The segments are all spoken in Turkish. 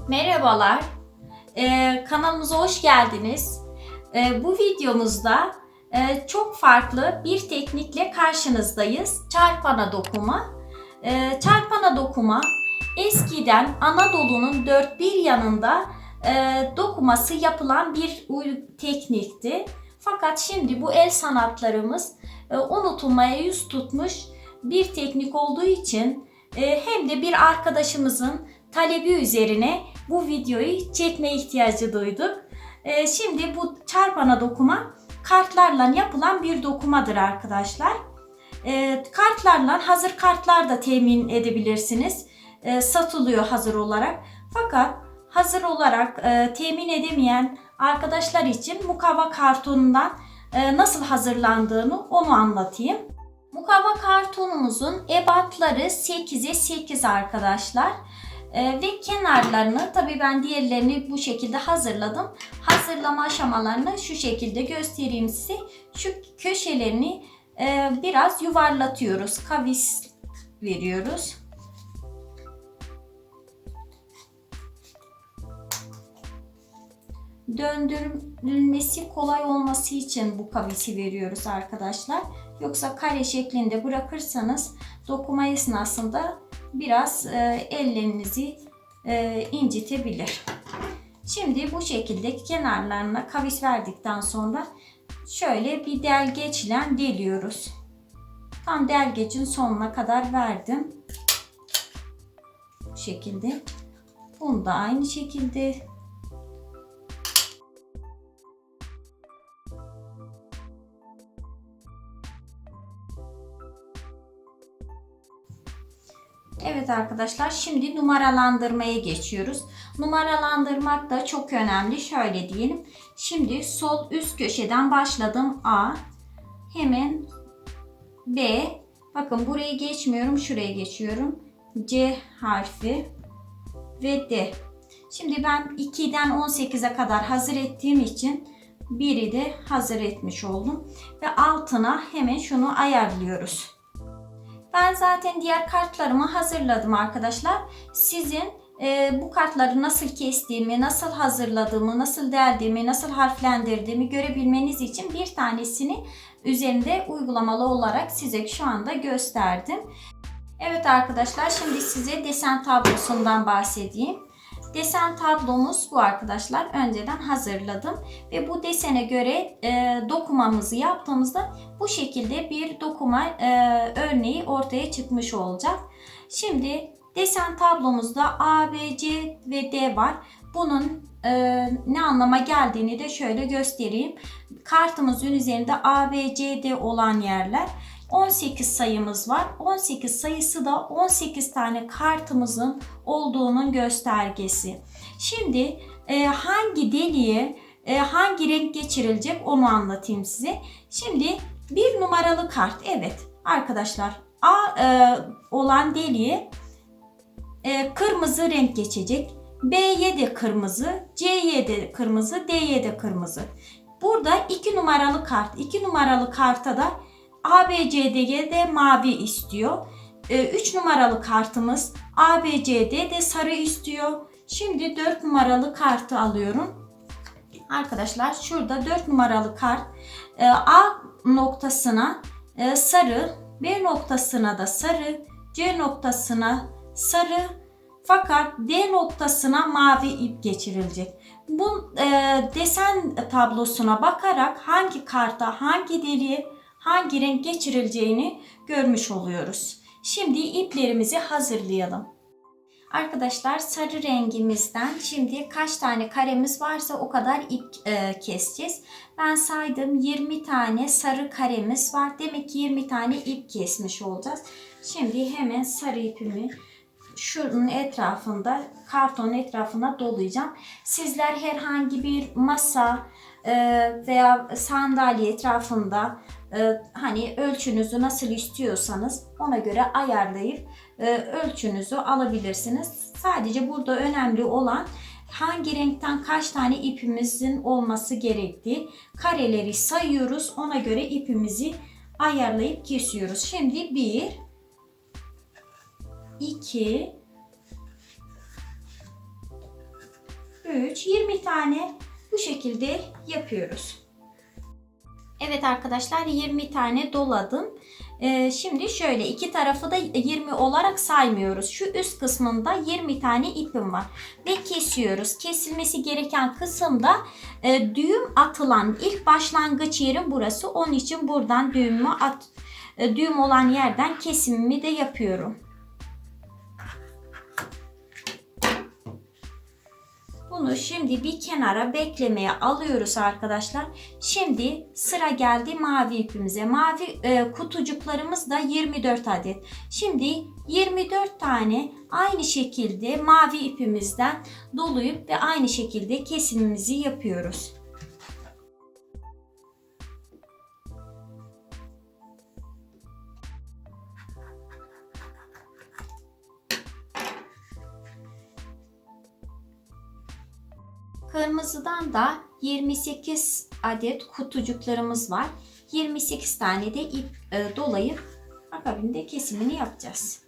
Merhabalar, kanalımıza hoş geldiniz. Bu videomuzda çok farklı bir teknikle karşınızdayız. Çarpana dokuma. Çarpana dokuma eskiden Anadolu'nun dört bir yanında dokuması yapılan bir teknikti. Fakat şimdi bu el sanatlarımız unutulmaya yüz tutmuş bir teknik olduğu için hem de bir arkadaşımızın talebi üzerine bu videoyu çekme ihtiyacı duyduk. Şimdi bu çarpana dokuma kartlarla yapılan bir dokumadır arkadaşlar. Kartlarla hazır kartlar da temin edebilirsiniz. Satılıyor hazır olarak. Fakat hazır olarak temin edemeyen arkadaşlar için mukavva kartonundan nasıl hazırlandığını onu anlatayım. Mukavva kartonumuzun ebatları 8'e 8 arkadaşlar. Ve kenarlarını, tabii ben diğerlerini bu şekilde hazırladım. Hazırlama aşamalarını şu şekilde göstereyim size. Şu köşelerini biraz yuvarlatıyoruz. Kavis veriyoruz. Döndürülmesi kolay olması için bu kavisi veriyoruz arkadaşlar. Yoksa kare şeklinde bırakırsanız dokuma esnasında biraz ellerinizi incitebilir. Şimdi bu şekilde kenarlarına kavis verdikten sonra şöyle bir delgeçle deliyoruz. Tam delgecin sonuna kadar verdim. Bu şekilde. Bunu da aynı şekilde. Evet arkadaşlar, şimdi numaralandırmaya geçiyoruz. Numaralandırmak da çok önemli. Şöyle diyelim. Şimdi sol üst köşeden başladım. A. Hemen B. Bakın burayı geçmiyorum. Şuraya geçiyorum. C harfi ve D. Şimdi ben 2'den 18'e kadar hazır ettiğim için 1'i de hazır etmiş oldum. Ve altına hemen şunu ayarlıyoruz. Ben zaten diğer kartlarımı hazırladım arkadaşlar. Sizin bu kartları nasıl kestiğimi, nasıl hazırladığımı, nasıl deldiğimi, nasıl harflendirdiğimi görebilmeniz için bir tanesini üzerinde uygulamalı olarak size şu anda gösterdim. Evet arkadaşlar, şimdi size desen tablosundan bahsedeyim. Desen tablomuz bu arkadaşlar. Önceden hazırladım ve bu desene göre dokumamızı yaptığımızda bu şekilde bir dokuma örneği ortaya çıkmış olacak. Şimdi desen tablomuzda A, B, C ve D var. Bunun ne anlama geldiğini de şöyle göstereyim. Kartımızın üzerinde A, B, C, D olan yerler. 18 sayımız var. 18 sayısı da 18 tane kartımızın olduğunun göstergesi. Şimdi hangi deliğe hangi renk geçirilecek onu anlatayım size. Şimdi bir numaralı kart. Evet arkadaşlar, A olan deliğe kırmızı renk geçecek. B'ye de kırmızı, C'ye de kırmızı, D'ye de kırmızı. Burada 2 numaralı kart. 2 numaralı karta da ABCD'ye de mavi istiyor. 3 numaralı kartımız ABCD de sarı istiyor. Şimdi 4 numaralı kartı alıyorum. Arkadaşlar şurada 4 numaralı kart A noktasına sarı, B noktasına da sarı, C noktasına sarı, fakat D noktasına mavi ip geçirilecek. Bu desen tablosuna bakarak hangi karta, hangi deliğe, hangi renk geçirileceğini görmüş oluyoruz. Şimdi iplerimizi hazırlayalım. Arkadaşlar sarı rengimizden şimdi kaç tane karemiz varsa o kadar ip keseceğiz. Ben saydım, 20 tane sarı karemiz var. Demek ki 20 tane ip kesmiş olacağız. Şimdi hemen sarı ipimi şunun etrafında, kartonun etrafına dolayacağım. Sizler herhangi bir masa veya sandalye etrafında hani ölçünüzü nasıl istiyorsanız ona göre ayarlayıp ölçünüzü alabilirsiniz. Sadece burada önemli olan hangi renkten kaç tane ipimizin olması gerektiği. Kareleri sayıyoruz, ona göre ipimizi ayarlayıp kesiyoruz. Şimdi 1, 2, 3, 20 tane bu şekilde yapıyoruz. Evet arkadaşlar, 20 tane doladım. Şimdi şöyle iki tarafı da 20 olarak saymıyoruz. Şu üst kısmında 20 tane ipim var. Ve kesiyoruz. Kesilmesi gereken kısımda düğüm atılan ilk başlangıç yerim burası. Onun için buradan düğüm olan yerden kesimimi de yapıyorum. Bunu şimdi bir kenara beklemeye alıyoruz arkadaşlar. Şimdi sıra geldi mavi ipimize. Mavi kutucuklarımız da 24 adet. Şimdi 24 tane aynı şekilde mavi ipimizden dolayıp ve aynı şekilde kesimimizi yapıyoruz. Kırmızıdan da 28 adet kutucuklarımız var. 28 tane de ip dolayıp akabinde kesimini yapacağız.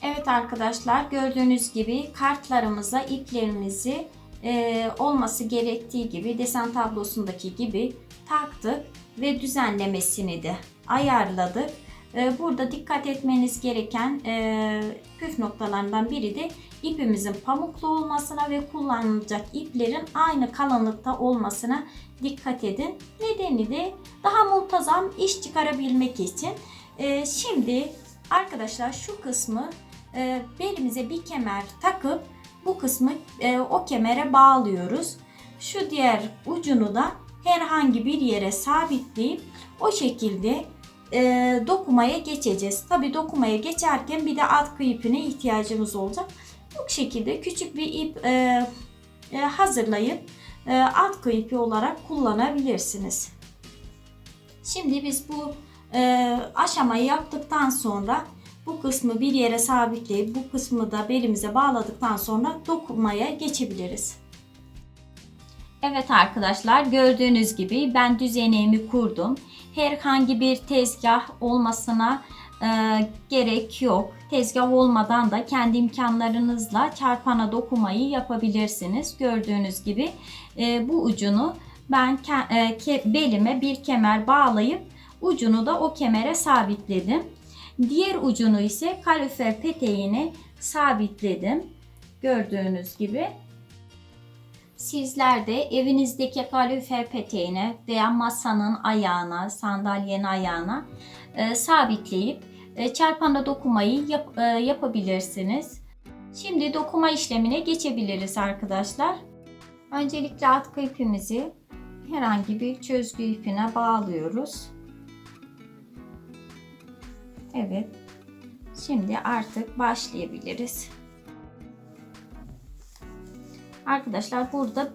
Evet arkadaşlar, gördüğünüz gibi kartlarımıza iplerimizi olması gerektiği gibi desen tablosundaki gibi taktık ve düzenlemesini de ayarladık. Burada dikkat etmeniz gereken püf noktalarından biri de ipimizin pamuklu olmasına ve kullanılacak iplerin aynı kalınlıkta olmasına dikkat edin. Nedeni de daha muntazam iş çıkarabilmek için. Şimdi arkadaşlar şu kısmı belimize bir kemer takıp bu kısmı o kemere bağlıyoruz. Şu diğer ucunu da herhangi bir yere sabitleyip o şekilde dokumaya geçeceğiz. Tabi dokumaya geçerken bir de atkı ipine ihtiyacımız olacak. Bu şekilde küçük bir ip hazırlayıp atkı ipi olarak kullanabilirsiniz. Şimdi biz bu aşamayı yaptıktan sonra bu kısmı bir yere sabitleyip bu kısmı da belimize bağladıktan sonra dokumaya geçebiliriz. Evet arkadaşlar, gördüğünüz gibi ben düzeneğimi kurdum. Herhangi bir tezgah olmasına gerek yok. Tezgah olmadan da kendi imkanlarınızla çarpana dokumayı yapabilirsiniz. Gördüğünüz gibi bu ucunu ben belime bir kemer bağlayıp ucunu da o kemere sabitledim. Diğer ucunu ise kalorifer peteğine sabitledim. Gördüğünüz gibi. Sizler de evinizdeki kalorifer peteğine veya masanın ayağına, sandalyenin ayağına sabitleyip çarpana dokumayı yapabilirsiniz. Şimdi dokuma işlemine geçebiliriz arkadaşlar. Öncelikle atkı ipimizi herhangi bir çözgü ipine bağlıyoruz. Evet. Şimdi artık başlayabiliriz. Arkadaşlar burada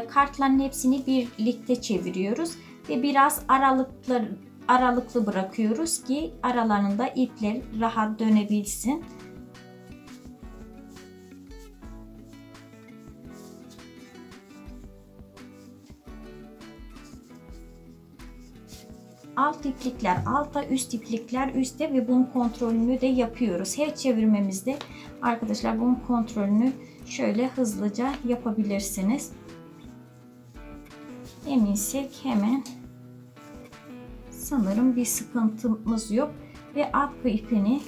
kartların hepsini birlikte çeviriyoruz ve biraz aralıklı bırakıyoruz ki aralarında ipler rahat dönebilsin. Alt iplikler alta, üst iplikler üstte ve bunun kontrolünü de yapıyoruz. Her çevirmemizde arkadaşlar bunun kontrolünü şöyle hızlıca yapabilirsiniz. Eminsek hemen, sanırım bir sıkıntımız yok ve atkı ipini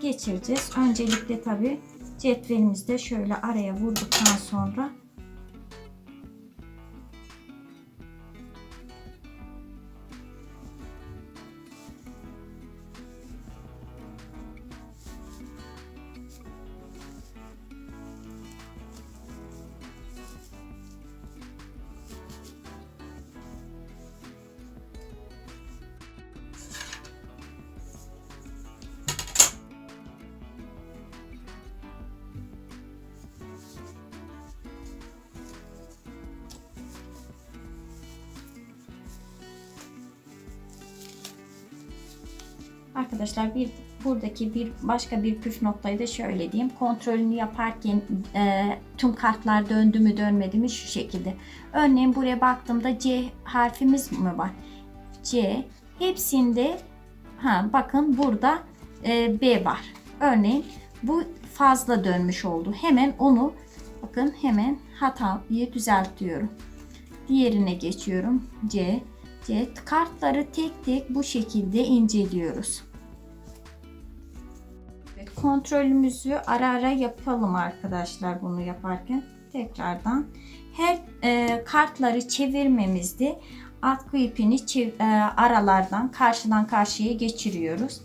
geçireceğiz. Öncelikle tabi cetvelimizde şöyle araya vurduktan sonra arkadaşlar buradaki başka bir püf noktayı da şöyle diyeyim. Kontrolünü yaparken tüm kartlar döndü mü dönmedi mi şu şekilde. Örneğin buraya baktığımda C harfimiz mi var? C. Hepsinde bakın burada B var. Örneğin bu fazla dönmüş oldu. Hemen onu bakın hemen hatayı düzeltiyorum. Diğerine geçiyorum. C. Kartları tek tek bu şekilde inceliyoruz. Evet, kontrolümüzü ara ara yapalım arkadaşlar bunu yaparken. Tekrardan her kartları çevirmemizde atkı ipini aralardan karşıdan karşıya geçiriyoruz.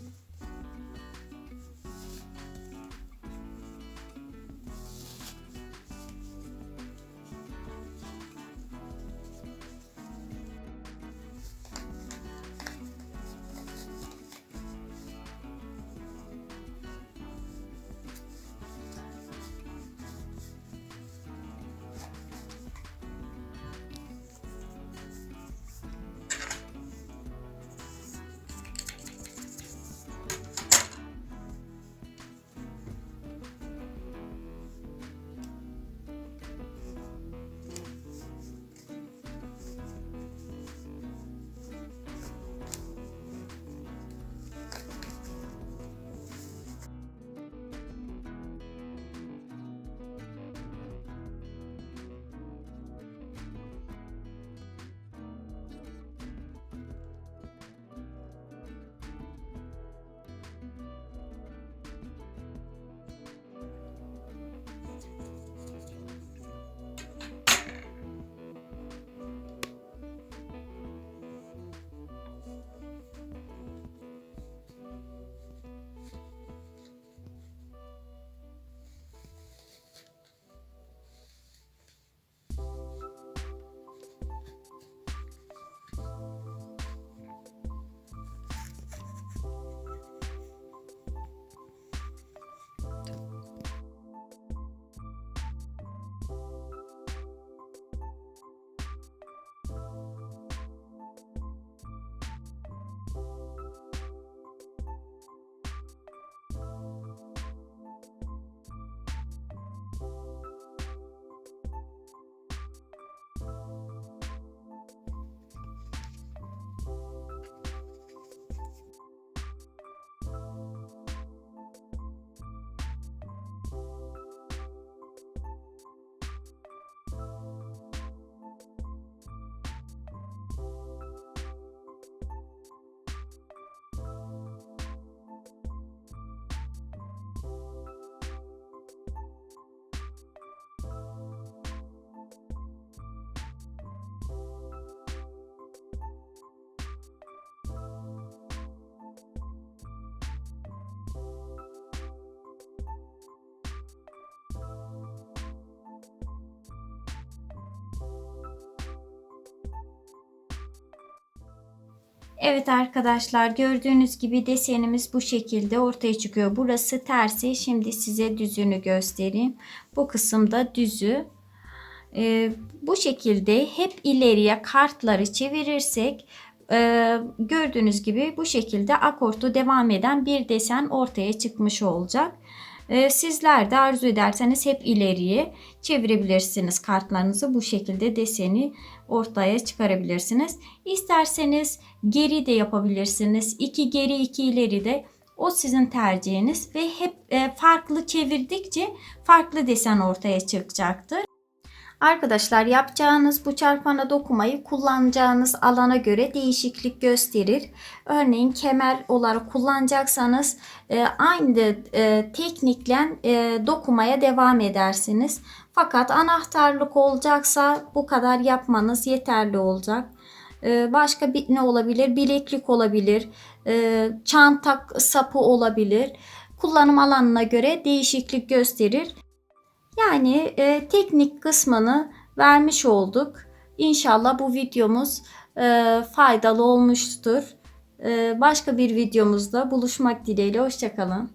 Evet arkadaşlar, gördüğünüz gibi desenimiz bu şekilde ortaya çıkıyor. Burası tersi. Şimdi size düzünü göstereyim. Bu kısımda düzü. Bu şekilde hep ileriye kartları çevirirsek gördüğünüz gibi bu şekilde akortu devam eden bir desen ortaya çıkmış olacak. Sizler de arzu ederseniz hep ileriye çevirebilirsiniz kartlarınızı. Bu şekilde deseni ortaya çıkarabilirsiniz. İsterseniz geri de yapabilirsiniz. 2 geri 2 ileri de, o sizin tercihiniz ve hep farklı çevirdikçe farklı desen ortaya çıkacaktır. Arkadaşlar, yapacağınız bu çarpana dokumayı kullanacağınız alana göre değişiklik gösterir. Örneğin kemer olarak kullanacaksanız aynı teknikle dokumaya devam edersiniz. Fakat anahtarlık olacaksa bu kadar yapmanız yeterli olacak. Başka ne olabilir? Bileklik olabilir, çanta sapı olabilir. Kullanım alanına göre değişiklik gösterir. Yani teknik kısmını vermiş olduk. İnşallah bu videomuz faydalı olmuştur. Başka bir videomuzda buluşmak dileğiyle. Hoşça kalın.